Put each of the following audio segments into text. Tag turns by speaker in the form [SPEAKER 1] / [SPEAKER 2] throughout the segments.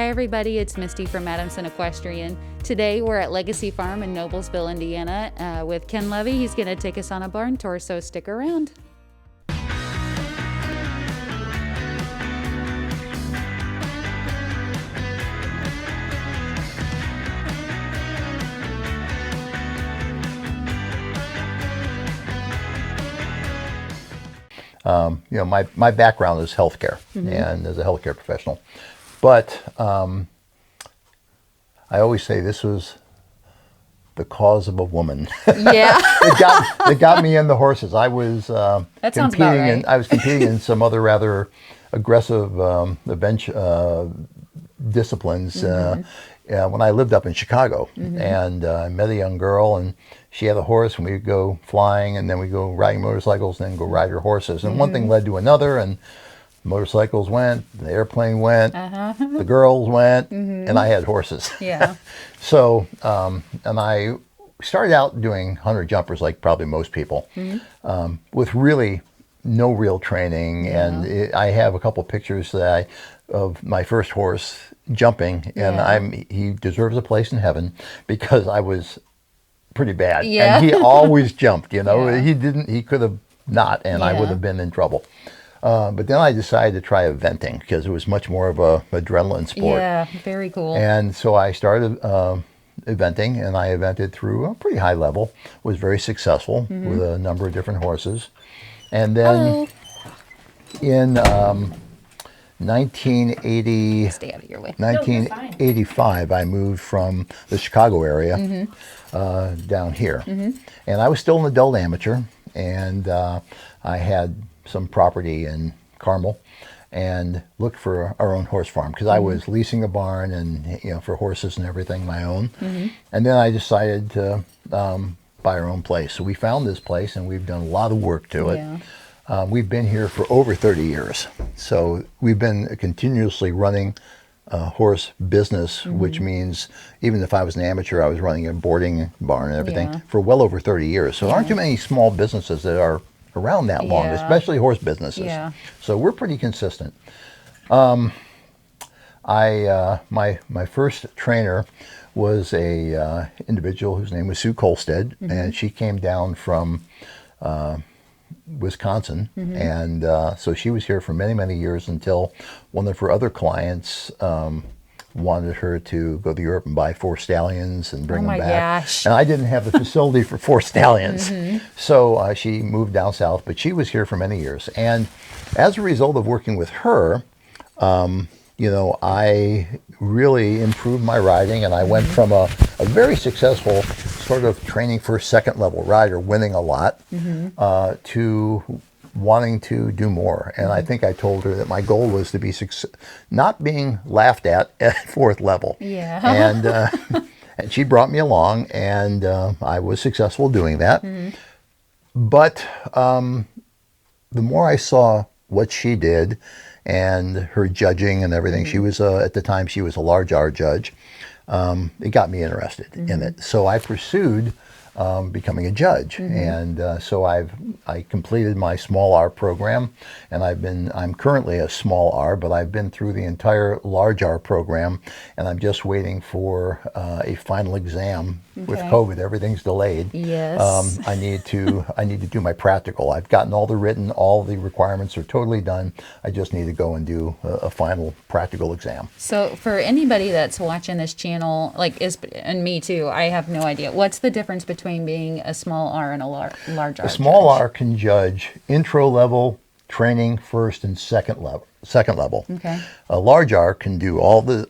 [SPEAKER 1] Hi everybody, it's Misty from Adamson Equestrian. Today we're at Legacy Farm in Noblesville, Indiana with Ken Levy. He's going to take us on a barn tour, so stick around.
[SPEAKER 2] My background is healthcare and as a healthcare professional, but I always say this was the cause of a woman.
[SPEAKER 1] Yeah.
[SPEAKER 2] It got me in the horses. I was
[SPEAKER 1] That sounds about right.
[SPEAKER 2] I was competing in some other rather aggressive bench disciplines when I lived up in Chicago, and I met a young girl, and she had a horse, and we'd go flying, and then we'd go riding motorcycles, and then go ride her horses. And one thing led to another, and motorcycles went, the airplane went, the girls went, and I had horses.
[SPEAKER 1] Yeah.
[SPEAKER 2] So, and I started out doing 100 jumpers like probably most people, with really no real training.
[SPEAKER 1] Yeah.
[SPEAKER 2] And I have a couple pictures of my first horse jumping, and he deserves a place in heaven because I was pretty bad.
[SPEAKER 1] Yeah.
[SPEAKER 2] And he always jumped,
[SPEAKER 1] Yeah.
[SPEAKER 2] he could have not, and I would have been in trouble. But then I decided to try eventing because it was much more of a adrenaline sport.
[SPEAKER 1] Yeah, very cool.
[SPEAKER 2] And so I started eventing, and I evented through a pretty high level, was very successful with a number of different horses. And then in 1980,
[SPEAKER 1] Stay out of your way.
[SPEAKER 2] 1985, I moved from the Chicago area down here. And I was still an adult amateur, and I had some property in Carmel and looked for our own horse farm because I was leasing a barn and for horses and everything my own. And then I decided to buy our own place. So we found this place, and we've done a lot of work to it.
[SPEAKER 1] Yeah.
[SPEAKER 2] We've been here for over 30 years. So we've been continuously running a horse business, which means even if I was an amateur, I was running a boarding barn and everything for well over 30 years. So there aren't too many small businesses that are around that long, especially horse businesses.
[SPEAKER 1] Yeah.
[SPEAKER 2] So we're pretty consistent. My first trainer was a individual whose name was Sue Colstead, and she came down from Wisconsin, and so she was here for many, many years until one of her other clients wanted her to go to Europe and buy 4 stallions and bring them back.
[SPEAKER 1] Gosh.
[SPEAKER 2] And I didn't have the facility for 4 stallions. So she moved down south, but she was here for many years. And as a result of working with her, I really improved my riding, and I went from a very successful sort of training for second level rider, winning a lot, to wanting to do more. And I think I told her that my goal was to be not being laughed at 4th level.
[SPEAKER 1] Yeah.
[SPEAKER 2] And she brought me along, and I was successful doing that. But the more I saw what she did and her judging and everything, she was at the time she was a large R judge. It got me interested in it. So I pursued becoming a judge, and so I completed my small R program, and I'm currently a small R, but I've been through the entire large R program, and I'm just waiting for a final exam. With COVID, everything's delayed.
[SPEAKER 1] Yes.
[SPEAKER 2] I need to do my practical. I've gotten all the written, all the requirements are totally done. I just need to go and do a final practical exam.
[SPEAKER 1] So for anybody that's watching this channel, and me too, I have no idea. What's the difference between being a small R and a large R?
[SPEAKER 2] A small
[SPEAKER 1] judge?
[SPEAKER 2] R can judge intro level, training, first and second level.
[SPEAKER 1] Okay.
[SPEAKER 2] A large R can do all the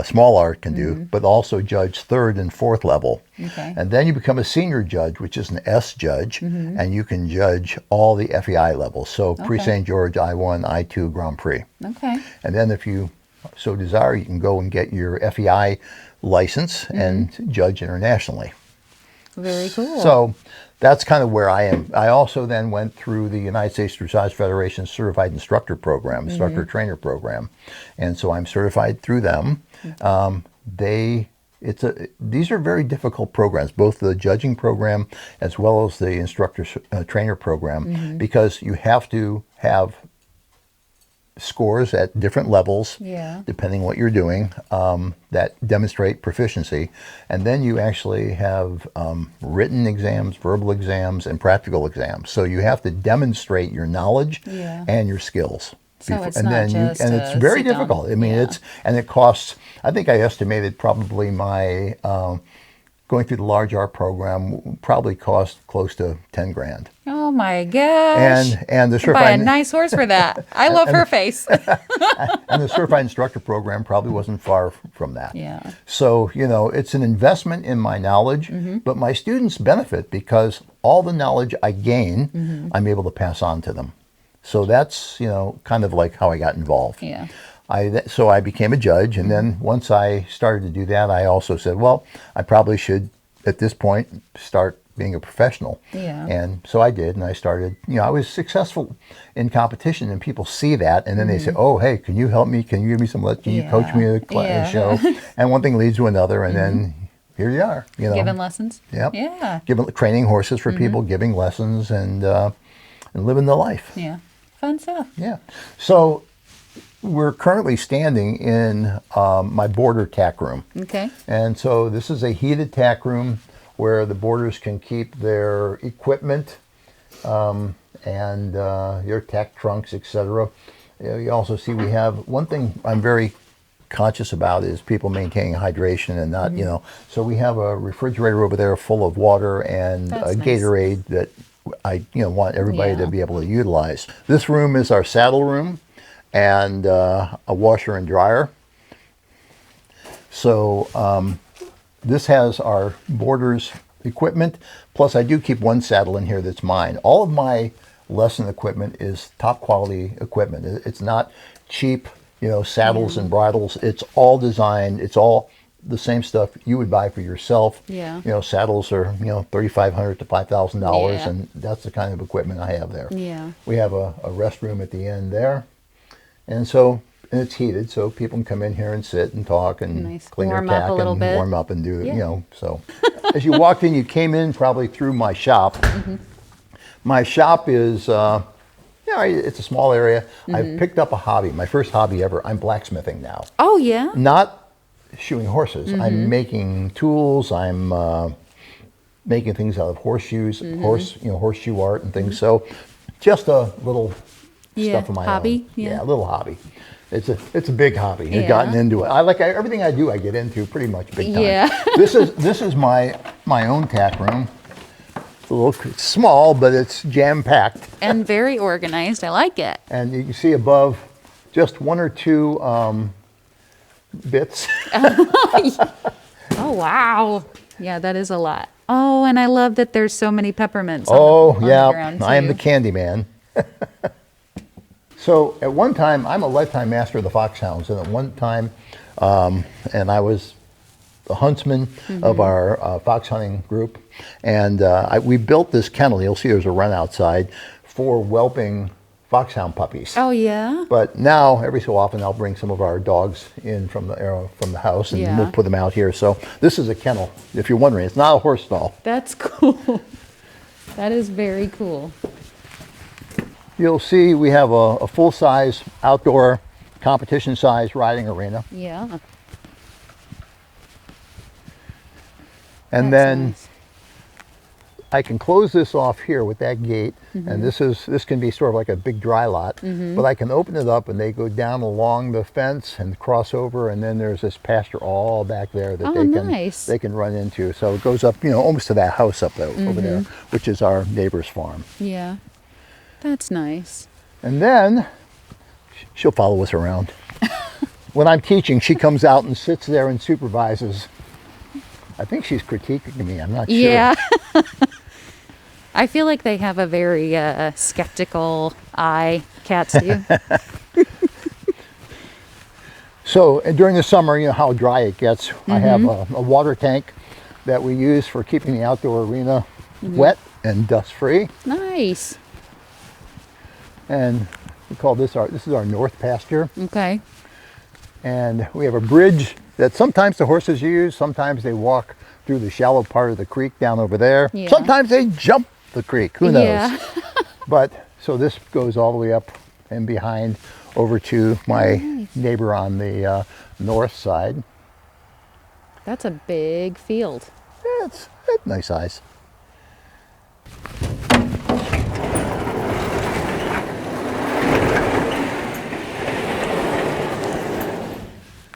[SPEAKER 2] small R can do, but also judge 3rd and 4th level.
[SPEAKER 1] Okay.
[SPEAKER 2] And then you become a senior judge, which is an S judge, and you can judge all the FEI levels. So Prix St. George, I1, I2, Grand Prix.
[SPEAKER 1] Okay.
[SPEAKER 2] And then if you so desire, you can go and get your FEI license and judge internationally.
[SPEAKER 1] Very cool.
[SPEAKER 2] So that's kind of where I am. I also then went through the United States Dressage Federation Certified Instructor Program, Instructor Trainer Program. And so I'm certified through them. These are very difficult programs, both the judging program as well as the instructor trainer program, because you have to have scores at different levels,
[SPEAKER 1] Yeah.
[SPEAKER 2] depending what you're doing, that demonstrate proficiency. And then you actually have written exams, verbal exams, and practical exams. So you have to demonstrate your knowledge
[SPEAKER 1] Yeah.
[SPEAKER 2] and your skills.
[SPEAKER 1] So it's
[SPEAKER 2] and
[SPEAKER 1] not
[SPEAKER 2] then
[SPEAKER 1] just
[SPEAKER 2] and it's
[SPEAKER 1] a
[SPEAKER 2] very
[SPEAKER 1] sit down.
[SPEAKER 2] difficult. I mean,
[SPEAKER 1] Yeah.
[SPEAKER 2] it costs. I think I estimated probably my going through the large art program probably cost close to 10 grand.
[SPEAKER 1] Oh my gosh.
[SPEAKER 2] And the
[SPEAKER 1] Buy a
[SPEAKER 2] certified
[SPEAKER 1] nice horse for that. I love her face.
[SPEAKER 2] and the certified instructor program probably wasn't far from that.
[SPEAKER 1] Yeah.
[SPEAKER 2] So, it's an investment in my knowledge, but my students benefit because all the knowledge I gain, I'm able to pass on to them. So that's, kind of like how I got involved.
[SPEAKER 1] Yeah.
[SPEAKER 2] So I became a judge, and then once I started to do that, I also said, well, I probably should, at this point, start being a professional.
[SPEAKER 1] Yeah.
[SPEAKER 2] And so I did, and I started, I was successful in competition, and people see that, and then they say, oh, hey, can you help me? Can you give me some lessons? Can you coach me at a show? And one thing leads to another, and then here you are.
[SPEAKER 1] Giving lessons?
[SPEAKER 2] Yep.
[SPEAKER 1] Yeah.
[SPEAKER 2] Training horses for people, giving lessons, and living the life.
[SPEAKER 1] Yeah. Fun stuff.
[SPEAKER 2] Yeah. So we're currently standing in my boarder tack room.
[SPEAKER 1] Okay.
[SPEAKER 2] And so this is a heated tack room where the boarders can keep their equipment and your tack trunks, etc. You also see we have one thing I'm very conscious about is people maintaining hydration and not, so we have a refrigerator over there full of water and
[SPEAKER 1] That's
[SPEAKER 2] a
[SPEAKER 1] nice.
[SPEAKER 2] Gatorade that I want everybody to be able to utilize. This room is our saddle room and a washer and dryer. So this has our boarders equipment, plus I do keep one saddle in here that's mine. All of my lesson equipment is top quality equipment. It's not cheap, saddles and bridles. It's all designed, it's all the same stuff you would buy for yourself.
[SPEAKER 1] Yeah.
[SPEAKER 2] Saddles are, $3,500 to $5,000,
[SPEAKER 1] Yeah.
[SPEAKER 2] and that's the kind of equipment I have there.
[SPEAKER 1] Yeah.
[SPEAKER 2] We have a restroom at the end there. And it's heated, so people can come in here and sit and talk and
[SPEAKER 1] Nice.
[SPEAKER 2] clean
[SPEAKER 1] Warm
[SPEAKER 2] their
[SPEAKER 1] up
[SPEAKER 2] tack
[SPEAKER 1] a little
[SPEAKER 2] and
[SPEAKER 1] bit.
[SPEAKER 2] warm up and do,
[SPEAKER 1] Yeah.
[SPEAKER 2] so. As you walked in, you came in probably through my shop. My shop is, it's a small area. I've picked up a hobby, my first hobby ever. I'm blacksmithing now.
[SPEAKER 1] Oh, yeah?
[SPEAKER 2] Not shoeing horses. I'm making tools. I'm making things out of horseshoes, horseshoe art and things. So just a little stuff of my
[SPEAKER 1] hobby?
[SPEAKER 2] own.
[SPEAKER 1] Yeah.
[SPEAKER 2] A little hobby. It's a big hobby.
[SPEAKER 1] Yeah.
[SPEAKER 2] I've gotten into it. I like everything I do. I get into pretty much big time.
[SPEAKER 1] Yeah.
[SPEAKER 2] This is my own tack room. It's small, but it's jam packed.
[SPEAKER 1] And very organized. I like it.
[SPEAKER 2] And you can see above just one or two bits.
[SPEAKER 1] Oh, wow. Yeah, that is a lot. Oh, and I love that there's so many peppermints on the
[SPEAKER 2] Yeah,
[SPEAKER 1] ground,
[SPEAKER 2] I am the
[SPEAKER 1] too.
[SPEAKER 2] candy man. So at one time, I'm a lifetime master of the foxhounds, and at one time, and I was the huntsman of our fox hunting group, and we built this kennel. You'll see there's a run outside for whelping foxhound puppies.
[SPEAKER 1] Oh, yeah?
[SPEAKER 2] But now, every so often, I'll bring some of our dogs in from the house, and
[SPEAKER 1] Yeah.
[SPEAKER 2] we'll put them out here. So this is a kennel. If you're wondering, it's not a horse stall.
[SPEAKER 1] That's cool. That is very cool.
[SPEAKER 2] You'll see we have a full-size outdoor competition-size riding arena.
[SPEAKER 1] Yeah.
[SPEAKER 2] And
[SPEAKER 1] That's
[SPEAKER 2] then
[SPEAKER 1] nice.
[SPEAKER 2] I can close this off here with that gate, and this can be sort of like a big dry lot, but I can open it up and they go down along the fence and cross over, and then there's this pasture all back there that
[SPEAKER 1] nice.
[SPEAKER 2] they can run into. So it goes up, almost to that house up there, over there, which is our neighbor's farm.
[SPEAKER 1] Yeah. That's nice.
[SPEAKER 2] And then she'll follow us around. When I'm teaching, she comes out and sits there and supervises. I think she's critiquing me. I'm not sure.
[SPEAKER 1] Yeah. I feel like they have a very skeptical eye. Cats do.
[SPEAKER 2] So during the summer, how dry it gets. I have a water tank that we use for keeping the outdoor arena wet and dust free.
[SPEAKER 1] Nice.
[SPEAKER 2] And we call this is our north pasture.
[SPEAKER 1] Okay.
[SPEAKER 2] And we have a bridge that sometimes the horses use, sometimes they walk through the shallow part of the creek down over there.
[SPEAKER 1] Yeah.
[SPEAKER 2] Sometimes they jump the creek, who knows?
[SPEAKER 1] Yeah.
[SPEAKER 2] But so this goes all the way up and behind over to my neighbor on the north side.
[SPEAKER 1] That's a big field.
[SPEAKER 2] Yeah, it's nice size.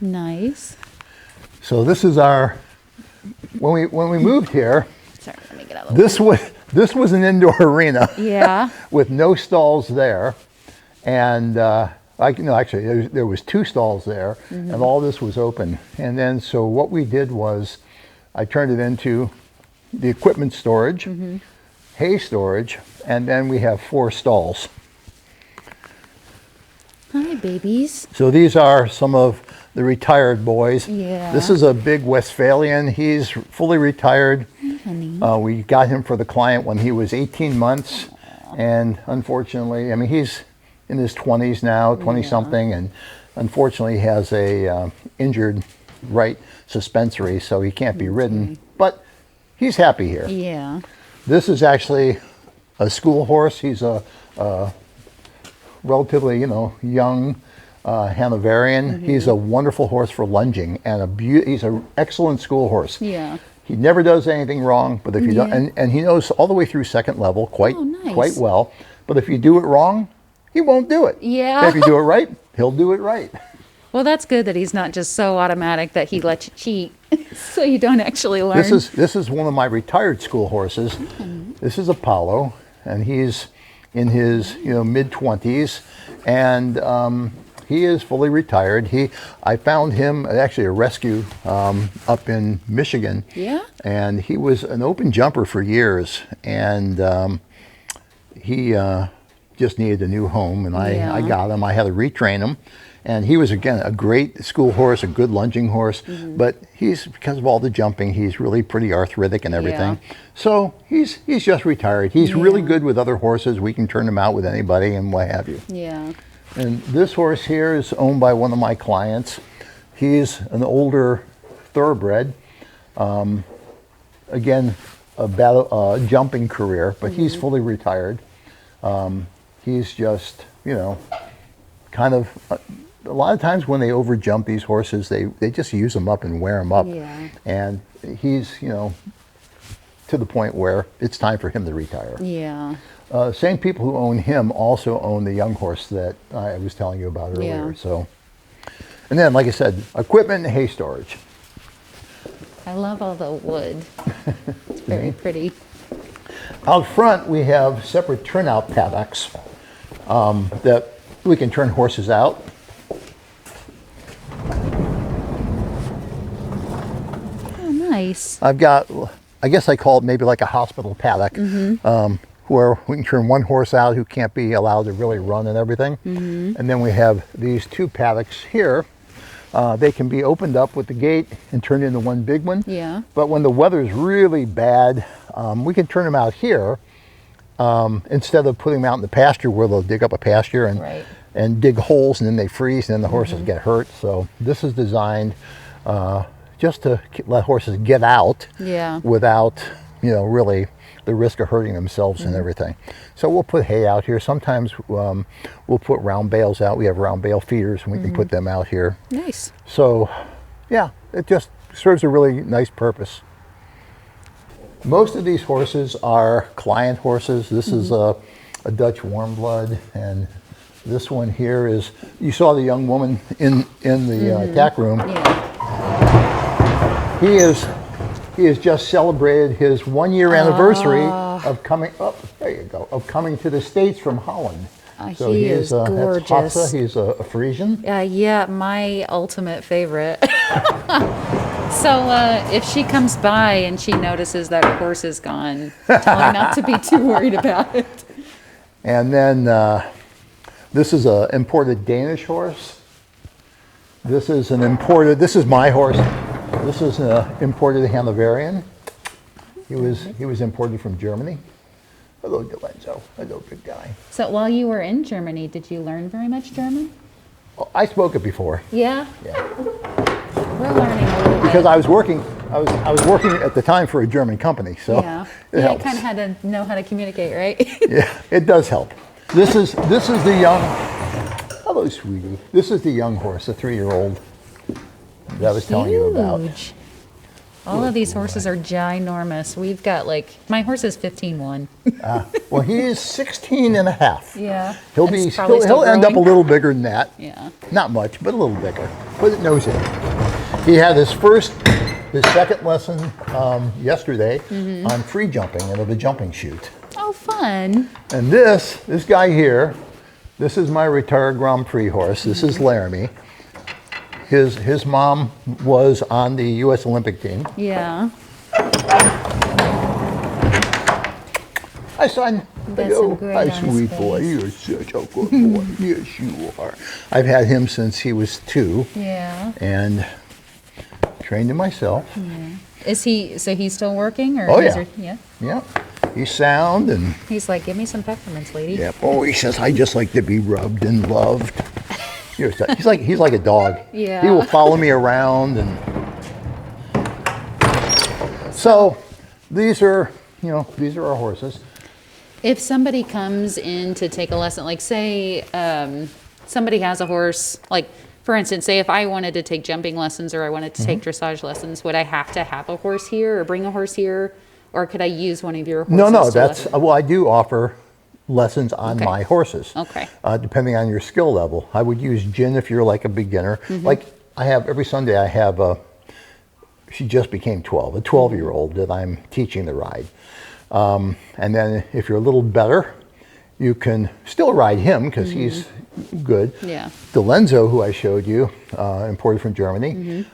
[SPEAKER 1] Nice.
[SPEAKER 2] So this is our, when we moved here,
[SPEAKER 1] Sorry, let me get out of the way.
[SPEAKER 2] this was an indoor arena.
[SPEAKER 1] Yeah.
[SPEAKER 2] With no stalls there, and actually there was 2 stalls there, and all this was open. And then so what we did was I turned it into the equipment storage, hay storage, and then we have 4 stalls.
[SPEAKER 1] Hi, babies.
[SPEAKER 2] So these are some of the retired boys.
[SPEAKER 1] Yeah.
[SPEAKER 2] This is a big Westphalian. He's fully retired.
[SPEAKER 1] Honey.
[SPEAKER 2] We got him for the client when he was 18 months. And unfortunately, I mean, he's in his 20s now, 20-something. And unfortunately, he has a injured right suspensory, so he can't be ridden. But he's happy here.
[SPEAKER 1] Yeah.
[SPEAKER 2] This is actually a school horse. He's a relatively, young Hanoverian. He's a wonderful horse for lunging, and he's an excellent school horse.
[SPEAKER 1] Yeah.
[SPEAKER 2] He never does anything wrong, but if you don't, and he knows all the way through second level quite well. But if you do it wrong, he won't do it.
[SPEAKER 1] Yeah.
[SPEAKER 2] And if you do it right, he'll do it right.
[SPEAKER 1] Well, that's good that he's not just so automatic that he lets you cheat, so you don't actually learn.
[SPEAKER 2] This is one of my retired school horses. This is Apollo, and he's in his mid-20s, and he is fully retired. I found him actually a rescue up in Michigan.
[SPEAKER 1] Yeah.
[SPEAKER 2] And he was an open jumper for years, and he just needed a new home, and I got him. I had to retrain him. And he was, again, a great school horse, a good lunging horse, but because of all the jumping, he's really pretty arthritic and everything.
[SPEAKER 1] Yeah.
[SPEAKER 2] So he's just retired. He's really good with other horses. We can turn him out with anybody and what have you.
[SPEAKER 1] Yeah.
[SPEAKER 2] And this horse here is owned by one of my clients. He's an older thoroughbred. Again, a jumping career, but he's fully retired. He's just, kind of... A lot of times when they over jump these horses, they just use them up and wear them up.
[SPEAKER 1] Yeah.
[SPEAKER 2] And he's, to the point where it's time for him to retire.
[SPEAKER 1] Yeah.
[SPEAKER 2] Same people who own him also own the young horse that I was telling you about earlier.
[SPEAKER 1] Yeah.
[SPEAKER 2] So, and then, like I said, equipment and hay storage.
[SPEAKER 1] I love all the wood. It's very pretty.
[SPEAKER 2] Out front, we have separate turnout paddocks that we can turn horses out.
[SPEAKER 1] Nice.
[SPEAKER 2] I've got, I guess I call it maybe like a hospital paddock, where we can turn one horse out who can't be allowed to really run and everything. And then we have these 2 paddocks here. They can be opened up with the gate and turned into one big one.
[SPEAKER 1] Yeah.
[SPEAKER 2] But when the weather's really bad, we can turn them out here instead of putting them out in the pasture where they'll dig up a pasture and dig holes, and then they freeze and then the horses get hurt. So this is designed just to let horses get out without, really the risk of hurting themselves and everything. So we'll put hay out here. Sometimes we'll put round bales out. We have round bale feeders, and we can put them out here.
[SPEAKER 1] Nice.
[SPEAKER 2] So, yeah, it just serves a really nice purpose. Most of these horses are client horses. This is a Dutch warm blood, and this one here is, you saw the young woman in the tack room.
[SPEAKER 1] Yeah.
[SPEAKER 2] He has just celebrated his 1-year anniversary of coming coming to the States from Holland. So
[SPEAKER 1] he is gorgeous.
[SPEAKER 2] That's Hassa. He's a Frisian.
[SPEAKER 1] Yeah, my ultimate favorite. So if she comes by and she notices that her horse is gone, tell her not to be too worried about it.
[SPEAKER 2] And then this is an imported Danish horse. This is my horse. This is an imported Hanoverian. He was imported from Germany. Hello, Delenzo. Hello, big guy.
[SPEAKER 1] So while you were in Germany, did you learn very much German?
[SPEAKER 2] Oh, I spoke it before.
[SPEAKER 1] Yeah?
[SPEAKER 2] Yeah.
[SPEAKER 1] We're learning a little bit.
[SPEAKER 2] Because I was working at the time for a German company, so it helps.
[SPEAKER 1] You kind of had to know how to communicate, right?
[SPEAKER 2] Yeah, it does help. This is the young. Hello, Hello, sweetie. This is the young horse, the 3-year-old that I was telling you about.
[SPEAKER 1] Huge. All of these horses are ginormous. We've got like, my horse is 15-1.
[SPEAKER 2] Well, he is 16 and a half.
[SPEAKER 1] Yeah.
[SPEAKER 2] He'll
[SPEAKER 1] And
[SPEAKER 2] be
[SPEAKER 1] it's probably still
[SPEAKER 2] he'll end up a
[SPEAKER 1] growing.
[SPEAKER 2] little bigger than that.
[SPEAKER 1] Yeah.
[SPEAKER 2] Not much, but a little bigger. But it knows it. He had his second lesson yesterday on free jumping and of a jumping chute.
[SPEAKER 1] Oh, fun.
[SPEAKER 2] And this guy here, this is my retired Grand Prix horse. This is Laramie. His mom was on the U.S. Olympic team.
[SPEAKER 1] Yeah.
[SPEAKER 2] Hi, son.
[SPEAKER 1] That's some great
[SPEAKER 2] Hi,
[SPEAKER 1] on
[SPEAKER 2] sweet
[SPEAKER 1] his
[SPEAKER 2] boy.
[SPEAKER 1] face.
[SPEAKER 2] You're such a good boy. Yes, you are. I've had him since he was 2
[SPEAKER 1] Yeah.
[SPEAKER 2] and trained him myself.
[SPEAKER 1] Is he, so he's still working? Or
[SPEAKER 2] Oh,
[SPEAKER 1] is
[SPEAKER 2] yeah.
[SPEAKER 1] Yeah.
[SPEAKER 2] Yeah. He's sound and,
[SPEAKER 1] He's like, give me some peppermints, lady.
[SPEAKER 2] yeah. Oh, he says, I just like to be rubbed and loved. He's like a dog.
[SPEAKER 1] Yeah.
[SPEAKER 2] He will follow me around, and so these are our horses.
[SPEAKER 1] If somebody comes in to take a lesson, like say somebody has a horse, like for instance, say if I wanted to take jumping lessons or I wanted to take dressage lessons, would I have to have a horse here or bring a horse here? Or could I use one of your horses?
[SPEAKER 2] No,
[SPEAKER 1] to
[SPEAKER 2] that's,
[SPEAKER 1] lesson?
[SPEAKER 2] well, I do offer lessons on
[SPEAKER 1] Okay.
[SPEAKER 2] my horses.
[SPEAKER 1] Okay.
[SPEAKER 2] Depending on your skill level. I would use Jen if you're like a beginner. Like I have, every Sunday I have she just became 12, a 12-year-old that I'm teaching the ride. And then if you're a little better, you can still ride him because he's good.
[SPEAKER 1] Yeah.
[SPEAKER 2] Delenzo, who I showed you, imported from Germany,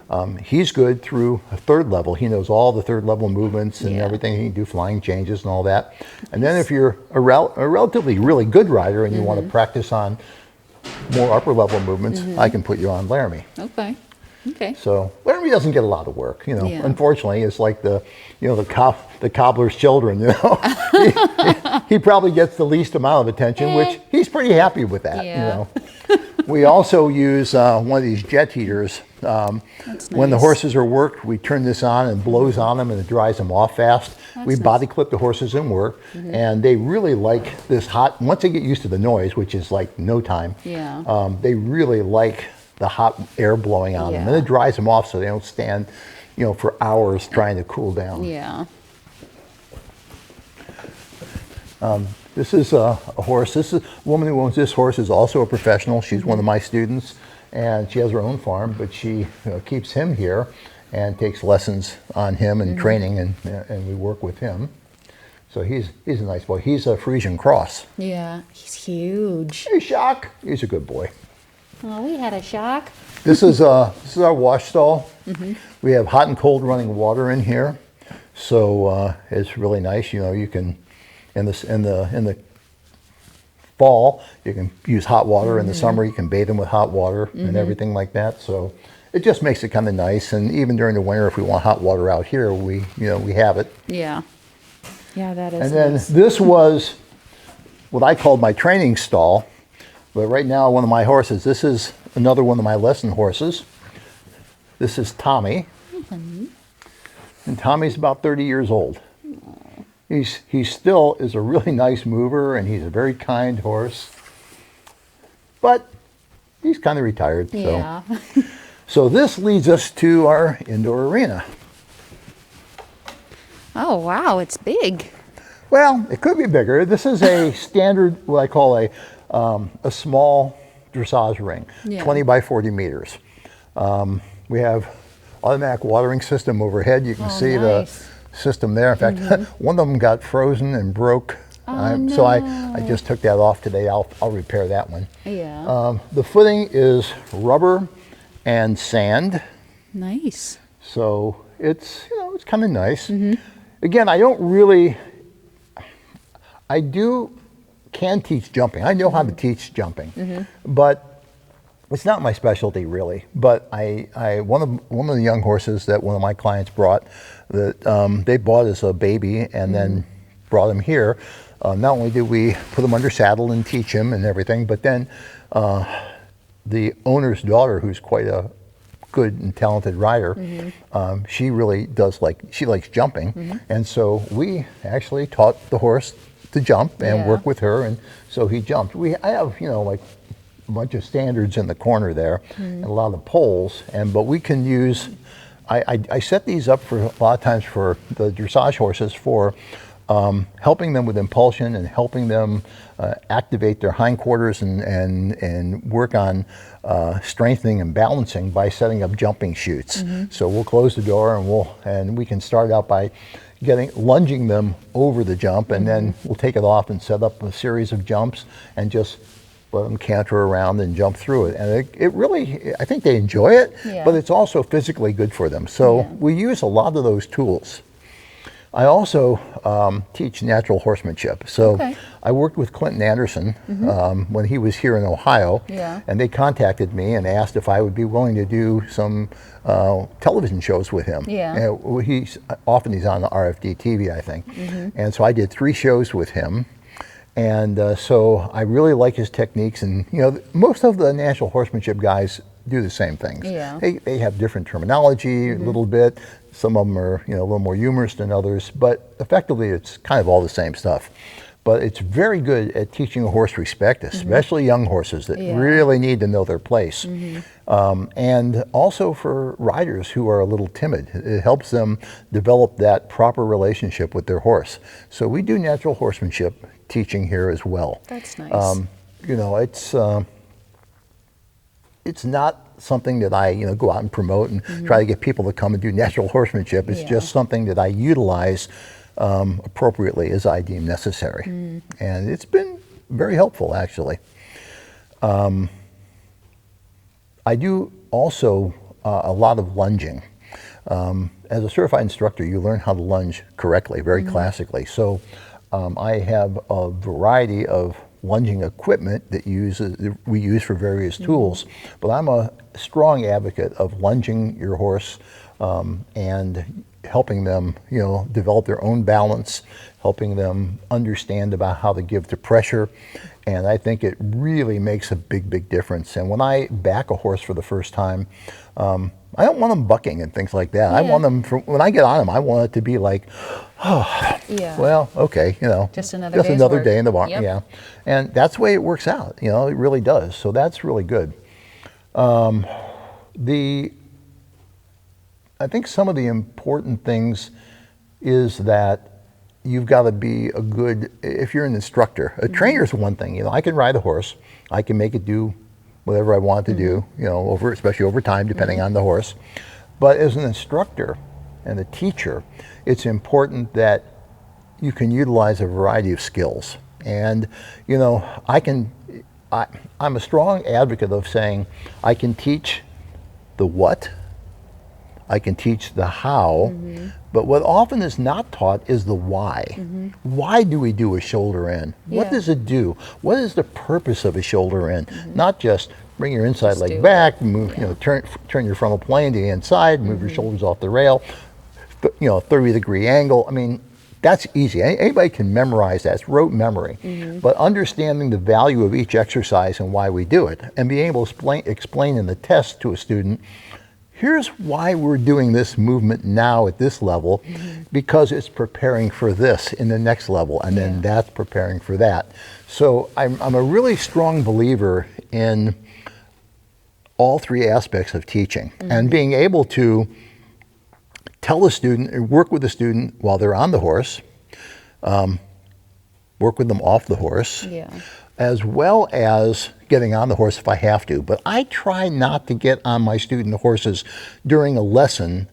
[SPEAKER 2] he's good through a 3rd level. He knows all the 3rd level movements and
[SPEAKER 1] Yeah.
[SPEAKER 2] everything. He can do flying changes and all that. And then if you're a relatively really good rider and you want to practice on more upper level movements, I can put you on Laramie.
[SPEAKER 1] Okay. Okay.
[SPEAKER 2] So Laramie doesn't get a lot of work, you know.
[SPEAKER 1] Yeah.
[SPEAKER 2] Unfortunately, it's like the cobbler's children, you know. he probably gets the least amount of attention, which he's pretty happy with that,
[SPEAKER 1] Yeah.
[SPEAKER 2] you know. We also use one of these jet heaters.
[SPEAKER 1] That's
[SPEAKER 2] When the
[SPEAKER 1] nice.
[SPEAKER 2] horses are worked, we turn this on and blows on them and it dries them off fast. We
[SPEAKER 1] nice.
[SPEAKER 2] body clip the horses in work, and they really like this hot, once they get used to the noise, which is like no time,
[SPEAKER 1] Yeah.
[SPEAKER 2] they really like the hot air blowing on them, and
[SPEAKER 1] Yeah.
[SPEAKER 2] it dries them off so they don't stand, you know, for hours trying to cool down.
[SPEAKER 1] Yeah.
[SPEAKER 2] This is a horse. This is a woman who owns this horse is also a professional. She's one of my students, and she has her own farm, but she keeps him here and takes lessons on him and training, and we work with him. So he's a nice boy. He's a Frisian cross.
[SPEAKER 1] Yeah. He's huge.
[SPEAKER 2] Hey, Shock. He's a good boy.
[SPEAKER 1] Oh, we had a shock.
[SPEAKER 2] This is our wash stall. We have hot and cold running water in here, so it's really nice. You know, you can in the fall you can use hot water. In the summer you can bathe them with hot water and everything like that. So it just makes it kind of nice. And even during the winter, if we want hot water out here, we have it.
[SPEAKER 1] Yeah. Yeah, that is.
[SPEAKER 2] And then
[SPEAKER 1] nice.
[SPEAKER 2] this was what I called my training stall. But right now, one of my horses, this is another one of my lesson horses. This is Tommy. And Tommy's about 30 years old. He still is a really nice mover, and he's a very kind horse. But he's kind of retired.
[SPEAKER 1] Yeah.
[SPEAKER 2] So this leads us to our indoor arena.
[SPEAKER 1] Oh, wow. It's big.
[SPEAKER 2] Well, it could be bigger. This is a standard, what I call a small dressage ring,
[SPEAKER 1] Yeah.
[SPEAKER 2] 20 by 40 meters. We have automatic watering system overhead. You can see
[SPEAKER 1] nice.
[SPEAKER 2] the system there. In fact, one of them got frozen and broke. So I just took that off today. I'll repair that one.
[SPEAKER 1] Yeah.
[SPEAKER 2] The footing is rubber and sand.
[SPEAKER 1] Nice.
[SPEAKER 2] So it's it's kind of nice. Again, I can teach jumping. I know how to teach jumping, but it's not my specialty really. But one of the young horses that one of my clients brought, that they bought as a baby and then brought him here. Not only did we put him under saddle and teach him and everything, but then the owner's daughter, who's quite a good and talented rider, she really she likes jumping, and so we actually taught the horse to jump and
[SPEAKER 1] Yeah.
[SPEAKER 2] work with her, and so he jumped. I have like a bunch of standards in the corner there, and a lot of poles, but we can use, I set these up for a lot of times for the dressage horses for helping them with impulsion and helping them activate their hindquarters and work on strengthening and balancing by setting up jumping chutes. So we'll close the door and we can start out by lunging them over the jump, and then we'll take it off and set up a series of jumps and just let them canter around and jump through it. And it really, I think they enjoy it, but it's also physically good for them. So we use a lot of those tools. I also teach natural horsemanship. So I worked with Clinton Anderson when he was here in Ohio, and they contacted me and asked if I would be willing to do some television shows with him. He's on the RFD TV, I think. And so I did 3 shows with him. And so I really like his techniques, and most of the natural horsemanship guys do the same things. They have different terminology a little bit. Some of them are a little more humorous than others, but effectively it's kind of all the same stuff. But it's very good at teaching a horse respect, especially young horses that really need to know their place. And also for riders who are a little timid, it helps them develop that proper relationship with their horse. So we do natural horsemanship teaching here as well.
[SPEAKER 1] That's nice.
[SPEAKER 2] It's not something that I go out and promote and try to get people to come and do natural horsemanship. It's just something that I utilize appropriately as I deem necessary. And it's been very helpful, actually. I do also a lot of lunging. As a certified instructor, you learn how to lunge correctly, very classically. So I have a variety of lunging equipment that we use for various tools, but I'm a strong advocate of lunging your horse and helping them develop their own balance, helping them understand about how to give to pressure, and I think it really makes a big difference. And when I back a horse for the first time, I don't want them bucking and things like that. I want them, when I get on them, I want it to be like, well, okay,
[SPEAKER 1] just
[SPEAKER 2] another day in the barn. And that's the way it works out. It really does. So that's really good. I think some of the important things is that you've got to be if you're an instructor. A trainer's one thing. I can ride a horse. I can make it do whatever I want it to do, especially over time, depending on the horse. But as an instructor and a teacher, it's important that you can utilize a variety of skills. And, I'm a strong advocate of saying I can teach the what, I can teach the how, but what often is not taught is the why. Why do we do a shoulder in? What does it do? What is the purpose of a shoulder in? Not just bring your inside leg back, move, turn your frontal plane to the inside, move your shoulders off the rail, 30-degree angle. I mean, that's easy. Anybody can memorize that. It's rote memory. But understanding the value of each exercise and why we do it, and being able to explain in the test to a student, here's why we're doing this movement now at this level, because it's preparing for this in the next level, and then that's preparing for that. So I'm a really strong believer in all 3 aspects of teaching, and being able to tell a student, or work with a student while they're on the horse, work with them off the horse, as well as getting on the horse if I have to. But I try not to get on my student horses during a lesson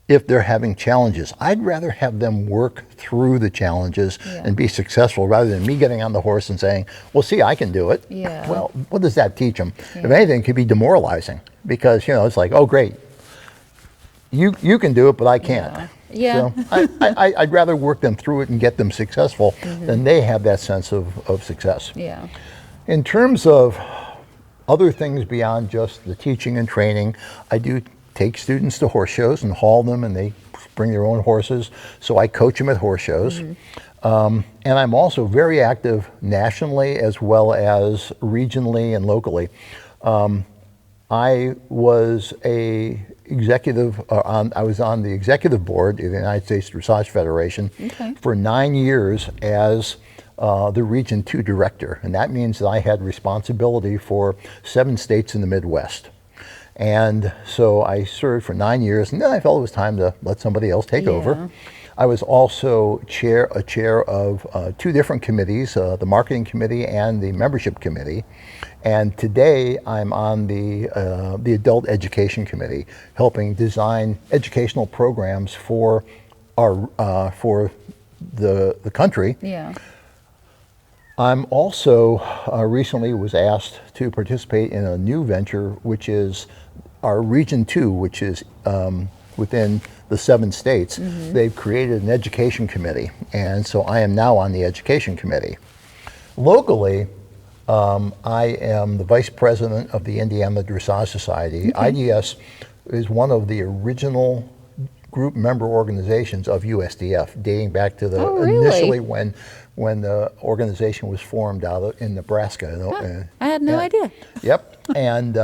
[SPEAKER 2] if they're having challenges. I'd rather have them work through the challenges and be successful, rather than me getting on the horse and saying, well, see, I can do it. Well, what does that teach them? If anything, it could be demoralizing, because, it's like, oh, great, you can do it, but I can't. So I'd rather work them through it and get them successful than they have that sense of success. In terms of other things beyond just the teaching and training, I do take students to horse shows and haul them, and they bring their own horses. So I coach them at horse shows. And I'm also very active nationally as well as regionally and locally. I was I was on the executive board of the United States Dressage Federation for 9 years as the Region 2 Director, and that means that I had responsibility for 7 states in the Midwest. And so I served for 9 years, and then I felt it was time to let somebody else take over. I was also chair of 2 different committees, the Marketing Committee and the Membership Committee. And today I'm on the Adult Education Committee, helping design educational programs for for the country.
[SPEAKER 1] Yeah.
[SPEAKER 2] I'm also recently was asked to participate in a new venture, which is our Region 2, which is within the 7 states. They've created an education committee, and so I am now on the education committee. Locally, I am the vice president of the Indiana Dressage Society. IDS is one of the original group member organizations of USDF, dating back to the initially when the organization was formed out in Nebraska.
[SPEAKER 1] I had no idea.
[SPEAKER 2] Yep, and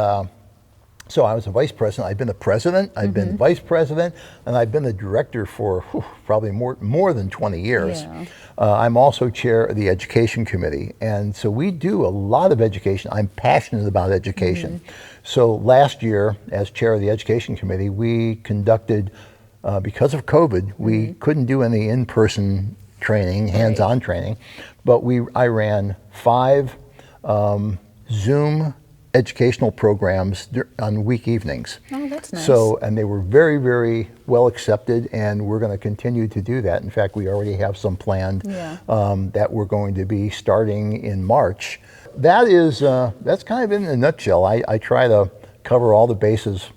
[SPEAKER 2] so I was a vice president. I've been the president, I've been the vice president, and I've been the director for probably more than 20 years.
[SPEAKER 1] Yeah.
[SPEAKER 2] I'm also chair of the education committee, and so we do a lot of education. I'm passionate about education. So last year, as chair of the education committee, we conducted, because of COVID, we couldn't do any in-person training, hands-on training, but I ran 5 Zoom educational programs on week evenings.
[SPEAKER 1] Oh, that's nice.
[SPEAKER 2] So, and they were very, very well accepted, and we're going to continue to do that. In fact, we already have some planned that we're going to be starting in March. That is, that's kind of in a nutshell. I try to cover all the bases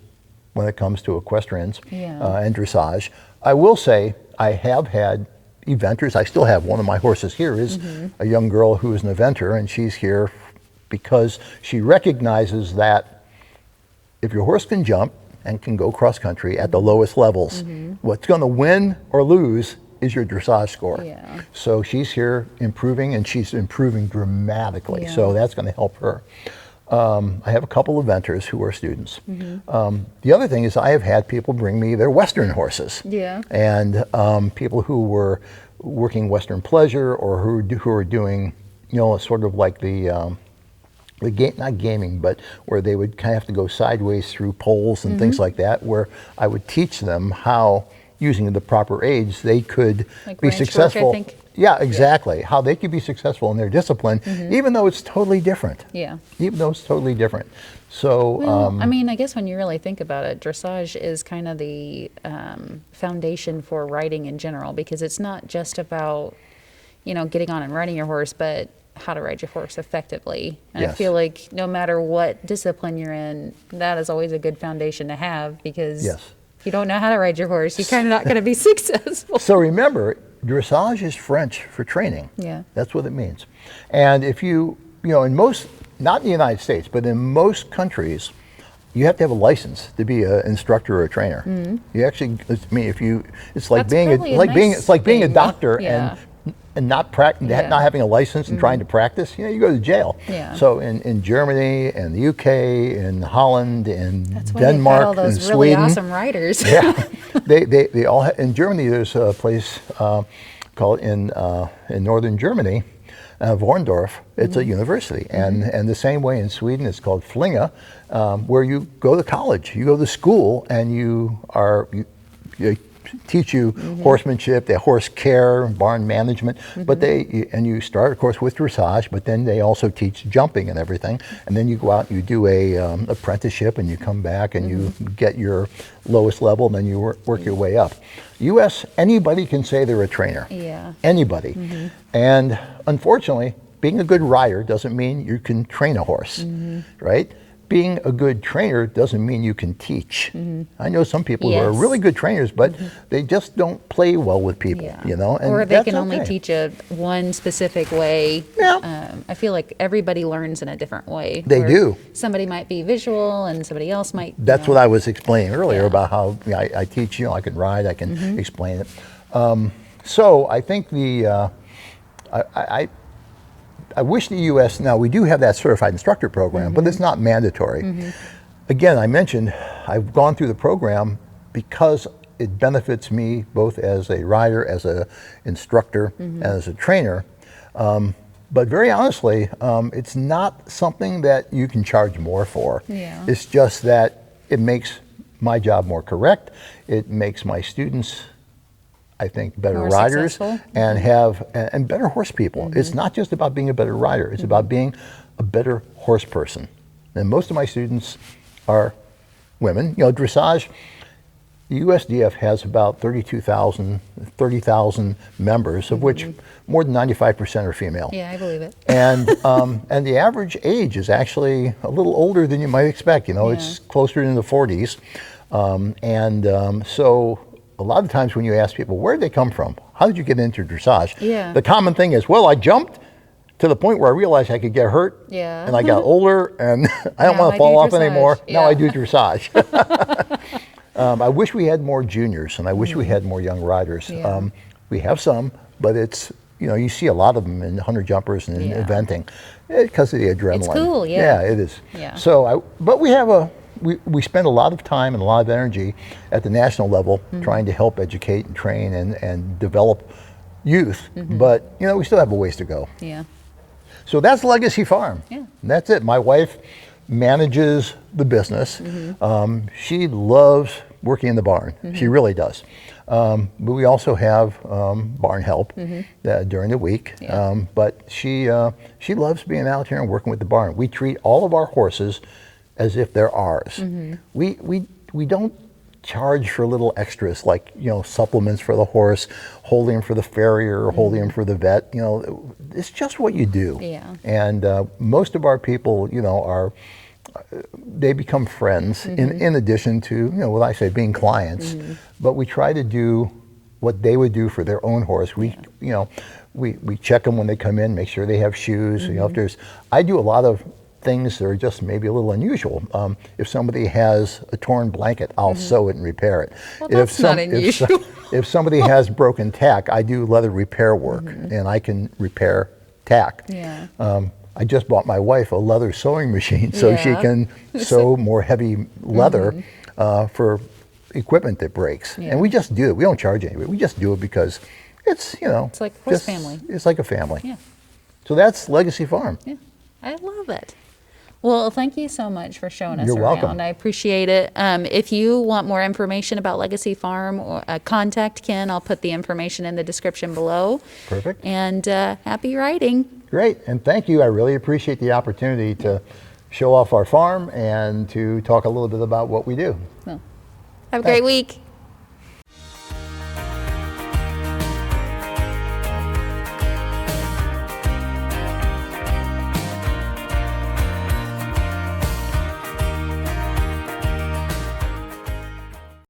[SPEAKER 2] when it comes to equestrians and dressage. I will say I have had eventers. I still have one of my horses here is a young girl who is an eventer, and she's here because she recognizes that if your horse can jump and can go cross country at the lowest levels, what's going to win or lose is your dressage score.
[SPEAKER 1] Yeah.
[SPEAKER 2] So she's here improving, and she's improving dramatically. So that's going to help her. I have a couple of eventers who are students. The other thing is I have had people bring me their Western horses.
[SPEAKER 1] Yeah.
[SPEAKER 2] And people who were working Western pleasure, or who are doing, sort of like the game, not gaming, but where they would kind of have to go sideways through poles and things like that, where I would teach them how, using the proper aids, they could
[SPEAKER 1] Like
[SPEAKER 2] be
[SPEAKER 1] ranch work,
[SPEAKER 2] successful.
[SPEAKER 1] I think.
[SPEAKER 2] Yeah, exactly. How they could be successful in their discipline, even though it's totally different.
[SPEAKER 1] Yeah.
[SPEAKER 2] Even though it's totally different. So,
[SPEAKER 1] Well, I mean, I guess when you really think about it, dressage is kind of the foundation for riding in general, because it's not just about, getting on and riding your horse, but how to ride your horse effectively. And I feel like no matter what discipline you're in, that is always a good foundation to have, because if you don't know how to ride your horse, you're kind of not going to be successful.
[SPEAKER 2] So remember, dressage is French for training.
[SPEAKER 1] Yeah. That's
[SPEAKER 2] what it means. And if in most, not in the United States, but in most countries, you have to have a license to be an instructor or a trainer. You actually, it's like being a doctor and not not having a license and trying to practice. You go to jail.
[SPEAKER 1] Yeah.
[SPEAKER 2] So in Germany and the UK and Holland and
[SPEAKER 1] That's why
[SPEAKER 2] Denmark
[SPEAKER 1] all those
[SPEAKER 2] and
[SPEAKER 1] really
[SPEAKER 2] Sweden.
[SPEAKER 1] awesome riders.
[SPEAKER 2] they all in Germany. There's a place called in northern Germany, Vorndorf. It's a university, and the same way in Sweden, it's called Flinga, where you go to college, you go to school, and you teach you horsemanship, the horse care, barn management, but you start, of course, with dressage, but then they also teach jumping and everything, and then you go out and you do a apprenticeship, and you come back and you get your lowest level, and then you work your way up. U.S., anybody can say they're a trainer. Yeah. Anybody. And unfortunately, being a good rider doesn't mean you can train a horse, right? Being a good trainer doesn't mean you can teach. I know some people who are really good trainers, but they just don't play well with people, And
[SPEAKER 1] or they can only teach one specific way. I feel like everybody learns in a different way.
[SPEAKER 2] They do.
[SPEAKER 1] Somebody might be visual, and somebody else might.
[SPEAKER 2] That's what I was explaining earlier about how I teach. I can ride. I can explain it. So I think I wish the U.S. Now we do have that certified instructor program, but it's not mandatory. Again, I mentioned I've gone through the program because it benefits me both as a rider, as an instructor, and as a trainer. But very honestly, it's not something that you can charge more for.
[SPEAKER 1] Yeah.
[SPEAKER 2] It's just that it makes my job more correct. It makes my students, I think, better
[SPEAKER 1] More
[SPEAKER 2] riders
[SPEAKER 1] successful.
[SPEAKER 2] and and better horse people. It's not just about being a better rider. It's about being a better horse person. And most of my students are women. You know, dressage, the USDF has about 30,000 members, of which more than 95% are female.
[SPEAKER 1] Yeah, I believe it.
[SPEAKER 2] And the average age is actually a little older than you might expect. You know, it's closer in the 40s. So a lot of times when you ask people, where did they come from? How did you get into dressage?
[SPEAKER 1] Yeah.
[SPEAKER 2] The common thing is, well, I jumped to the point where I realized I could get hurt.
[SPEAKER 1] Yeah.
[SPEAKER 2] And I got older and I don't
[SPEAKER 1] Now
[SPEAKER 2] want
[SPEAKER 1] I
[SPEAKER 2] to fall
[SPEAKER 1] do
[SPEAKER 2] off
[SPEAKER 1] dressage.
[SPEAKER 2] anymore. Now
[SPEAKER 1] Yeah.
[SPEAKER 2] I do dressage. I wish we had more juniors, and I wish we had more young riders.
[SPEAKER 1] Yeah.
[SPEAKER 2] We have some, but it's, you know, you see a lot of them in hunter jumpers and in
[SPEAKER 1] Yeah.
[SPEAKER 2] eventing because of the adrenaline.
[SPEAKER 1] It's cool, yeah.
[SPEAKER 2] Yeah, it is.
[SPEAKER 1] Yeah.
[SPEAKER 2] So, but we spend a lot of time and a lot of energy at the national level trying to help educate and train and develop youth. But, you know, we still have a ways to go.
[SPEAKER 1] Yeah.
[SPEAKER 2] So that's Legacy Farm.
[SPEAKER 1] Yeah.
[SPEAKER 2] And that's it. My wife manages the business. She loves working in the barn. She really does. But we also have barn help during the week.
[SPEAKER 1] Yeah.
[SPEAKER 2] But she loves being out here and working with the barn. We treat all of our horses as if they're ours. We don't charge for little extras like, you know, supplements for the horse, holding him for the farrier, or holding him for the vet. You know, it's just what you do.
[SPEAKER 1] Yeah.
[SPEAKER 2] And most of our people, you know, they become friends in addition to, you know, what I say, being clients. But we try to do what they would do for their own horse. We, you know, we check them when they come in, make sure they have shoes. You know, I do a lot of things that are just maybe a little unusual. If somebody has a torn blanket, I'll sew it and repair it.
[SPEAKER 1] Well, that's not unusual.
[SPEAKER 2] If somebody has broken tack, I do leather repair work, and I can repair tack.
[SPEAKER 1] Yeah.
[SPEAKER 2] I just bought my wife a leather sewing machine so she
[SPEAKER 1] Yeah.
[SPEAKER 2] can sew more heavy leather for equipment that breaks.
[SPEAKER 1] Yeah.
[SPEAKER 2] And we just do it. We don't charge anybody. We just do it because it's, you know.
[SPEAKER 1] It's like a horse family.
[SPEAKER 2] It's like a family.
[SPEAKER 1] Yeah.
[SPEAKER 2] So that's Legacy Farm.
[SPEAKER 1] Yeah. I love it. Well, thank you so much for showing us
[SPEAKER 2] You're
[SPEAKER 1] around.
[SPEAKER 2] welcome.
[SPEAKER 1] I appreciate it. If you want more information about Legacy Farm, or contact Ken. I'll put the information in the description below.
[SPEAKER 2] Perfect.
[SPEAKER 1] And happy riding.
[SPEAKER 2] Great, and thank you. I really appreciate the opportunity to show off our farm and to talk a little bit about what we do.
[SPEAKER 1] Well, have a great week.